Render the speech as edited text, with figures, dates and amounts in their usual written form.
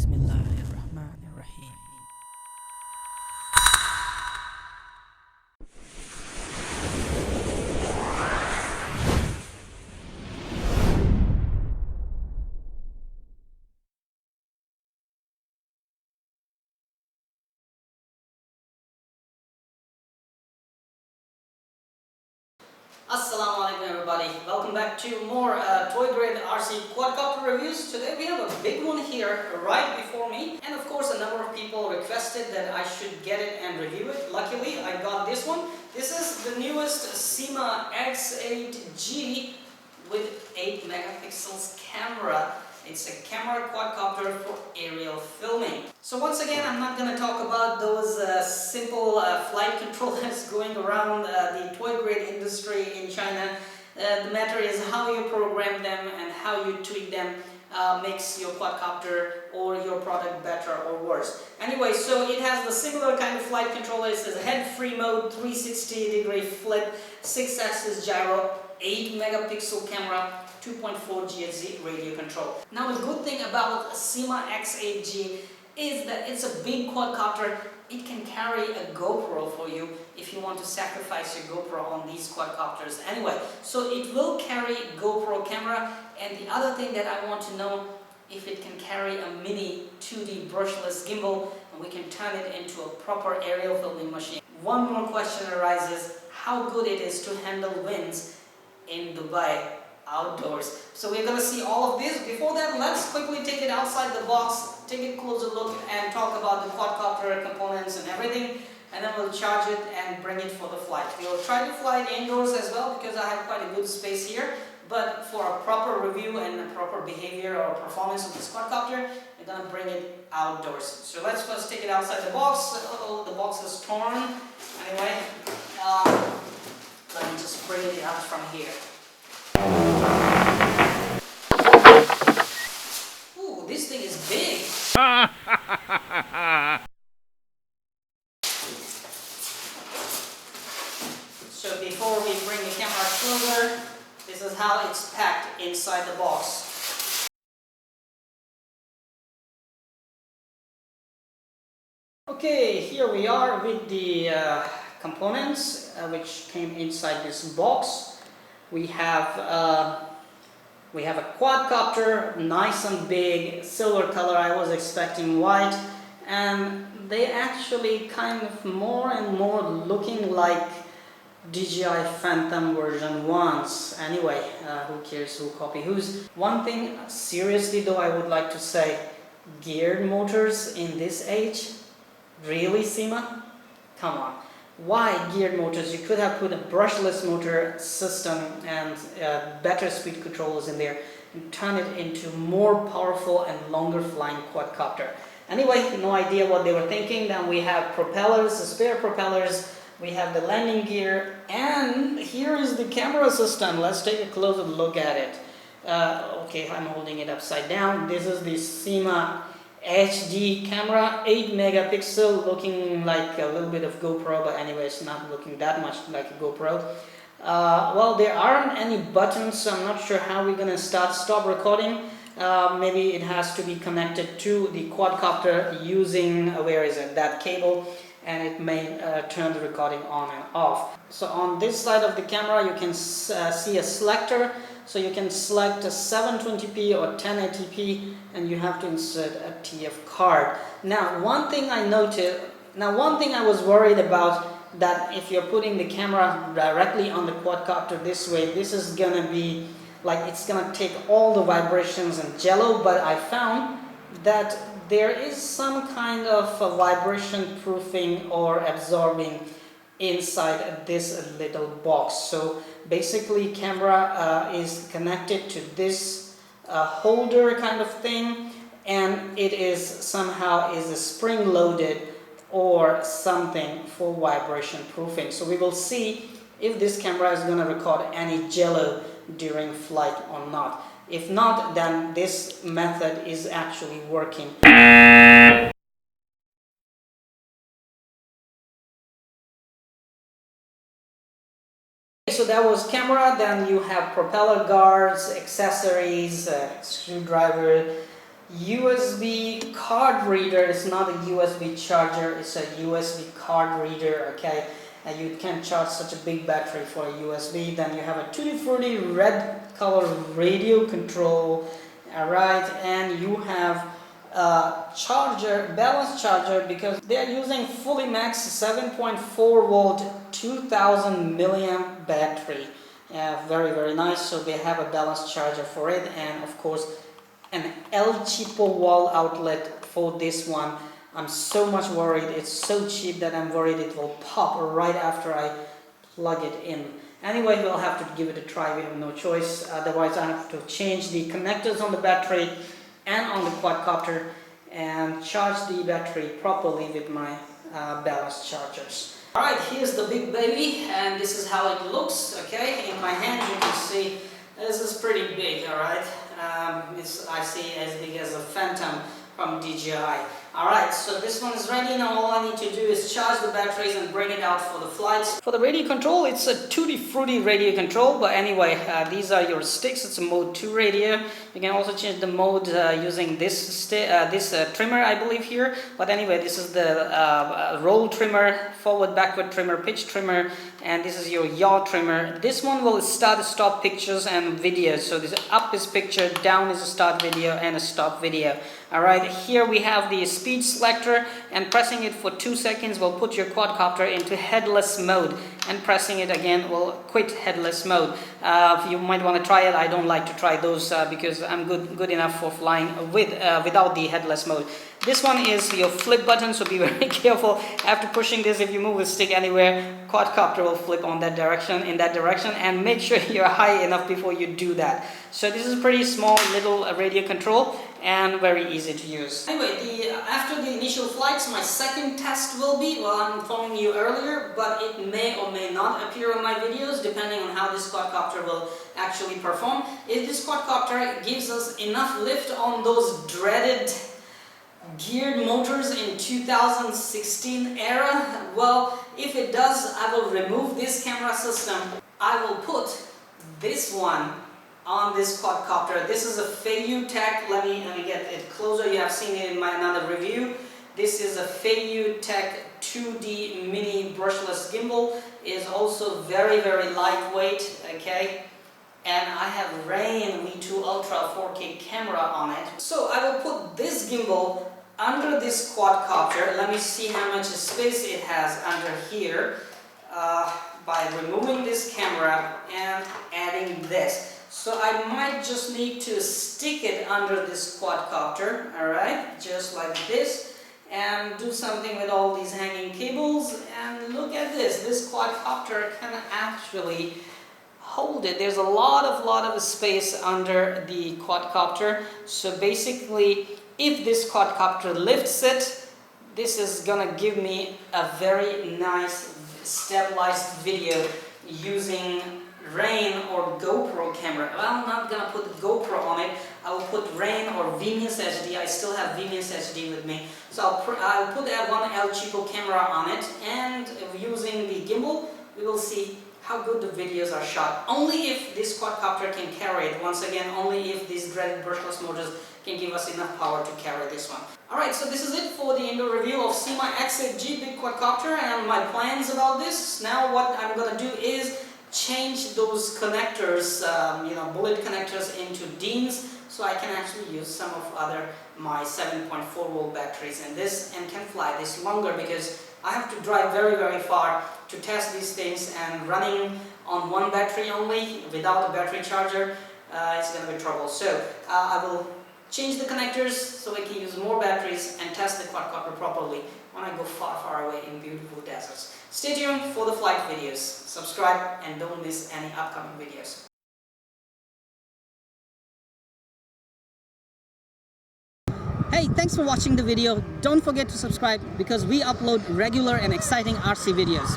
Bismillahirrahmanirrahim. Assalamu alaikum everybody, welcome back to more toy grade RC quadcopter reviews. Today we have a big one here right before me, and of course a number of people requested that I should get it and review it. Luckily I got this one. This is the newest Syma X8G with 8 megapixels camera. It's a camera quadcopter for aerial filming. So once again, I'm not going to talk about those simple flight controllers going around the toy grade industry in China. The matter is how you program them and how you tweak them makes your quadcopter or your product better or worse. Anyway, so it has the similar kind of flight controller. It says head-free mode, 360-degree flip, 6-axis gyro, 8 megapixel camera, 2.4 GHz radio control. Now the good thing about Syma X8G is that it's a big quadcopter. It can carry a GoPro for you if you want to sacrifice your GoPro on these quadcopters. Anyway, so it will carry GoPro camera, and the other thing that I want to know, if it can carry a mini 2D brushless gimbal, and we can turn it into a proper aerial filming machine. One more question arises, how good it is to handle winds in Dubai outdoors. So we're going to see all of this. Before that, let's quickly take it outside the box, take a closer look and talk about the quadcopter components and everything, and then we'll charge it and bring it for the flight. We'll try to fly it indoors as well because I have quite a good space here, but for a proper review and a proper behavior or performance of this quadcopter, we're going to bring it outdoors. So let's first take it outside the box. Uh-oh, the box is torn. Anyway, let me just bring it out from here. Ooh, this thing is big. So before we bring the camera closer, this is how it's packed inside the box. Okay, here we are with the components which came inside this box. We have a quadcopter, nice and big, silver color. I was expecting white, and they actually kind of more and more looking like DJI Phantom version 1s. Anyway, who cares who copy whose. One thing seriously though I would like to say, geared motors in this age? Really, Syma? Come on. Why geared motors? You could have put a brushless motor system and better speed controllers in there and turn it into more powerful and longer flying quadcopter. Anyway, no idea what they were thinking. Then we have propellers, spare propellers, we have the landing gear, and here is the camera system. Let's take a closer look at it. Okay, I'm holding it upside down. This is the Syma HD camera, 8 megapixel, looking like a little bit of GoPro, but anyway, it's not looking that much like a GoPro. Well, there aren't any buttons, so I'm not sure how we're gonna stop recording. Maybe it has to be connected to the quadcopter using, where is it, that cable, and it may turn the recording on and off. So on this side of the camera you can see a selector. So you can select a 720p or 1080p, and you have to insert a TF card. Now one thing I was worried about, that if you're putting the camera directly on the quadcopter this way, this is gonna be like, it's gonna take all the vibrations and jello, but I found that there is some kind of a vibration proofing or absorbing inside this little box. So basically camera is connected to this holder kind of thing, and it is somehow is spring loaded or something for vibration proofing. So we will see if this camera is going to record any jello during flight or not. If not, then this method is actually working. So that was camera. Then you have propeller guards, accessories, screwdriver, USB card reader. It's not a USB charger, it's a USB card reader, okay? And you can charge such a big battery for a USB. Then you have a tutti frutti red color radio control, alright, and you have charger, balanced charger, because they are using fully max 7.4 volt 2000 milliamp battery. Very nice. So they have a balanced charger for it, and of course an El Cheapo wall outlet for this one. I'm so much worried, it's so cheap that I'm worried it will pop right after I plug it in. Anyway, we'll have to give it a try, we have no choice, otherwise I have to change the connectors on the battery and on the quadcopter and charge the battery properly with my balanced chargers. Alright, here's the big baby, and this is how it looks, okay? In my hand you can see this is pretty big, alright? I see as big as a Phantom from DJI. Alright, so this one is ready. Now all I need to do is charge the batteries and bring it out for the flights. For the radio control, it's a tutti frutti radio control, but anyway, these are your sticks. It's a mode 2 radio. You can also change the mode using this trimmer, I believe here. But anyway, this is the roll trimmer, forward, backward trimmer, pitch trimmer, and this is your yaw trimmer. This one will start, stop pictures and videos. So this up is picture, down is a start video and a stop video. Alright, here we have the speed selector, and pressing it for 2 seconds will put your quadcopter into headless mode, and pressing it again will quit headless mode. You might want to try it. I don't like to try those because I'm good enough for flying without the headless mode. This one is your flip button, so be very careful. After pushing this, if you move the stick anywhere, quadcopter will flip in that direction, and make sure you're high enough before you do that. So this is a pretty small little radio control and very easy to use. Anyway, after the initial flights, my second test will be, well, I'm informing you earlier, but it may or may not appear on my videos depending on how this quadcopter will actually perform. If this quadcopter gives us enough lift on those dreaded geared motors in 2016 era, well, if it does, I will remove this camera system. I will put this one on this quadcopter. This is a Tech. Let me get it closer. You have seen it in my another review. This is a Tech 2D mini brushless gimbal. It is also very lightweight, okay? And I have Rain V2 Ultra 4K camera on it. So I will put this gimbal under this quadcopter. Let me see how much space it has under here by removing this camera and adding this. So I might just need to stick it under this quadcopter, alright, just like this, and do something with all these hanging cables. And look at this, this quadcopter can actually hold it. There's a lot of space under the quadcopter. So basically, if this quadcopter lifts it, this is gonna give me a very nice stabilized video using Rain or GoPro camera. Well, I'm not gonna put GoPro on it. I will put Rain or Venius HD. I still have Venius HD with me. So I'll put that one El Cheapo camera on it, and using the gimbal, we will see how good the videos are shot. Only if this quadcopter can carry it. Once again, only if these dreaded brushless motors can give us enough power to carry this one. Alright, so this is it for the indoor review of Syma X8G big quadcopter and my plans about this. Now what I'm gonna do is change those connectors, bullet connectors into DINs, so I can actually use some of my 7.4 volt batteries in this and can fly this longer, because I have to drive very far to test these things, and running on one battery only without a battery charger, it's going to be trouble. So I will change the connectors so I can use more batteries and test the quadcopter properly when I go far away in beautiful deserts. Stay tuned for the flight videos. Subscribe and don't miss any upcoming videos. Hey, thanks for watching the video. Don't forget to subscribe because we upload regular and exciting RC videos.